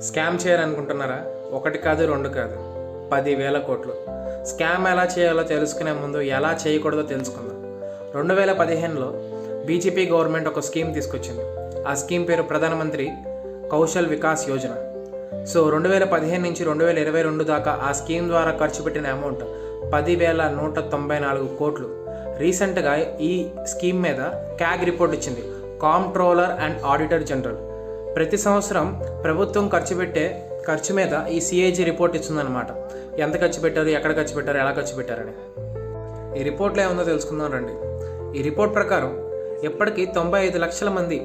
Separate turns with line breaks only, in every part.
Scam చేయాలనుకుంటున్నారా? ఒకటి కాదు, రెండు కాదు, 10,000 కోట్లు. స్కామ్ ఎలా చేయాలో తెలుసుకునే ముందు ఎలా చేయకూడదో తెలుసుకుందాం. 2015లో బీజేపీ గవర్నమెంట్ ఒక స్కీమ్ తీసుకొచ్చింది. ఆ స్కీమ్ పేరు ప్రధానమంత్రి కౌశల్ వికాస్ యోజన. సో 2015 నుంచి 2022 దాకా ఆ స్కీమ్ ద్వారా ఖర్చు పెట్టిన అమౌంట్ 10,194 కోట్లు. రీసెంట్గా ఈ స్కీమ్ మీద క్యాగ్ రిపోర్ట్ ఇచ్చింది, కాంప్ట్రోలర్ అండ్ ఆడిటర్ జనరల్. ప్రతి సంవత్సరం ప్రభుత్వం ఖర్చు మీద ఈ సిఏజీ రిపోర్ట్ ఇస్తుందన్నమాట. ఎంత ఖర్చు పెట్టారు, ఎక్కడ ఖర్చు పెట్టారు, ఎలా ఖర్చు పెట్టారని. ఈ రిపోర్ట్లో ఏముందో తెలుసుకుందాం రండి. ఈ రిపోర్ట్ ప్రకారం ఇప్పటికీ 95 లక్షల మంది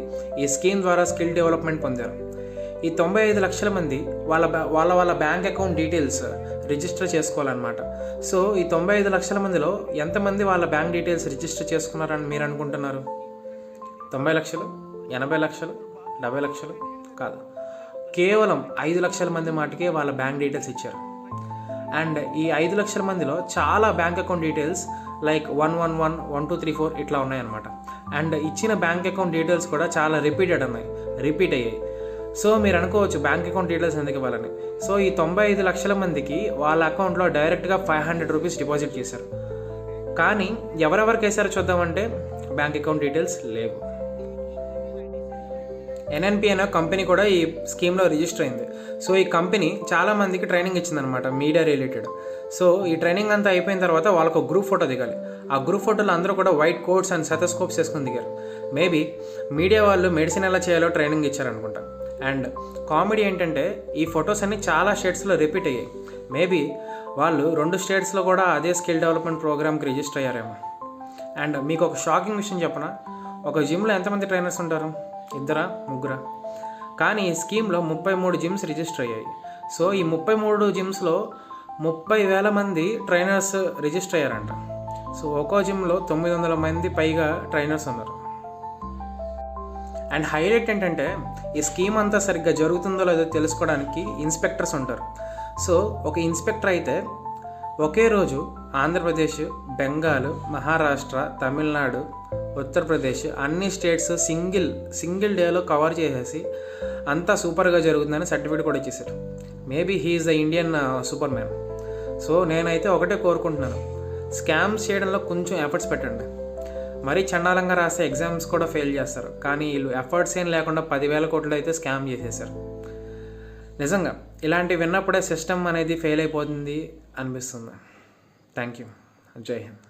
ఈ స్కీమ్ ద్వారా స్కిల్ డెవలప్మెంట్ పొందారు. ఈ 95 లక్షల మంది వాళ్ళ బ్యాంక్ అకౌంట్ డీటెయిల్స్ రిజిస్టర్ చేసుకోవాలన్నమాట. సో ఈ 95 లక్షల మందిలో ఎంతమంది వాళ్ళ బ్యాంక్ డీటెయిల్స్ రిజిస్టర్ చేసుకున్నారని మీరు అనుకుంటున్నారు? 90 లక్షలు, 80 లక్షలు, 70 లక్షలు కాదు, కేవలం 5 లక్షల మంది మాటికే వాళ్ళ బ్యాంక్ డీటెయిల్స్ ఇచ్చారు. అండ్ ఈ 5 లక్షల మందిలో చాలా బ్యాంక్ అకౌంట్ డీటెయిల్స్ లైక్ 111, 1234 ఇట్లా ఉన్నాయన్నమాట. అండ్ ఇచ్చిన బ్యాంక్ అకౌంట్ డీటెయిల్స్ కూడా చాలా రిపీట్ అయ్యాయి. సో మీరు అనుకోవచ్చు బ్యాంక్ అకౌంట్ డీటెయిల్స్ ఎందుకు ఇవ్వాలని. సో ఈ 95 లక్షల మందికి వాళ్ళ అకౌంట్లో డైరెక్ట్గా 500 రూపీస్ డిపాజిట్ చేశారు. కానీ ఎవరెవరికి వేసారో చూద్దామంటే బ్యాంక్ అకౌంట్ డీటెయిల్స్ లేవు. ఎన్ఎన్పి అనే కంపెనీ కూడా ఈ స్కీమ్లో రిజిస్టర్ అయింది. సో ఈ కంపెనీ చాలామందికి ట్రైనింగ్ ఇచ్చిందనమాట, మీడియా రిలేటెడ్. సో ఈ ట్రైనింగ్ అంతా అయిపోయిన తర్వాత వాళ్ళకు ఒక గ్రూప్ ఫోటో దిగాలి. ఆ గ్రూప్ ఫోటోలో అందరూ కూడా వైట్ కోట్స్ అండ్ సెటస్కోప్స్ వేసుకుని దిగారు. మేబీ మీడియా వాళ్ళు మెడిసిన్ ఎలా చేయాలో ట్రైనింగ్ ఇచ్చారనుకుంటా. అండ్ కామెడీ ఏంటంటే ఈ ఫొటోస్ అన్ని చాలా స్టేట్స్లో రిపీట్ అయ్యాయి. మేబీ వాళ్ళు 2 స్టేట్స్లో కూడా అదే స్కిల్ డెవలప్మెంట్ ప్రోగ్రామ్కి రిజిస్టర్ అయ్యారేమో. అండ్ మీకు ఒక షాకింగ్ విషయం చెప్పనా, ఒక జిమ్లో ఎంతమంది ట్రైనర్స్ ఉంటారు? 2, 3. కానీ ఈ స్కీమ్లో 33 జిమ్స్ రిజిస్టర్ అయ్యాయి. సో ఈ 33 జిమ్స్లో 30,000 మంది ట్రైనర్స్ రిజిస్టర్ అయ్యారంట. సో ఒక్కో జిమ్లో 900 మంది పైగా ట్రైనర్స్ ఉన్నారు. అండ్ హైలైట్ ఏంటంటే ఈ స్కీమ్ అంతా సరిగ్గా జరుగుతుందో లేదో తెలుసుకోవడానికి ఇన్స్పెక్టర్స్ ఉంటారు. సో ఒక ఇన్స్పెక్టర్ అయితే ఒకే రోజు ఆంధ్రప్రదేశ్, బెంగాల్, మహారాష్ట్ర, తమిళనాడు, ఉత్తరప్రదేశ్ అన్ని స్టేట్స్ సింగిల్ డేలో కవర్ చేసేసి అంతా సూపర్గా జరుగుతుందని సర్టిఫికేట్ కూడా ఇచ్చేసారు. Maybe he's the Indian Superman. So నేనైతే ఒకటే కోరుకుంటున్నాను, స్కామ్స్ చేయడంలో కొంచెం ఎఫర్ట్స్ పెట్టండి. మరీ చండాలంగా రాసే ఎగ్జామ్స్ కూడా ఫెయిల్ చేస్తారు. కానీ వీళ్ళు ఎఫర్ట్స్ ఏం లేకుండా 10,000 కోట్లు అయితే స్కామ్ చేసేసారు. నిజంగా ఇలాంటివి విన్నప్పుడే సిస్టమ్ అనేది ఫెయిల్ అయిపోతుంది అనిపిస్తుంది. Thank you. జై హింద్.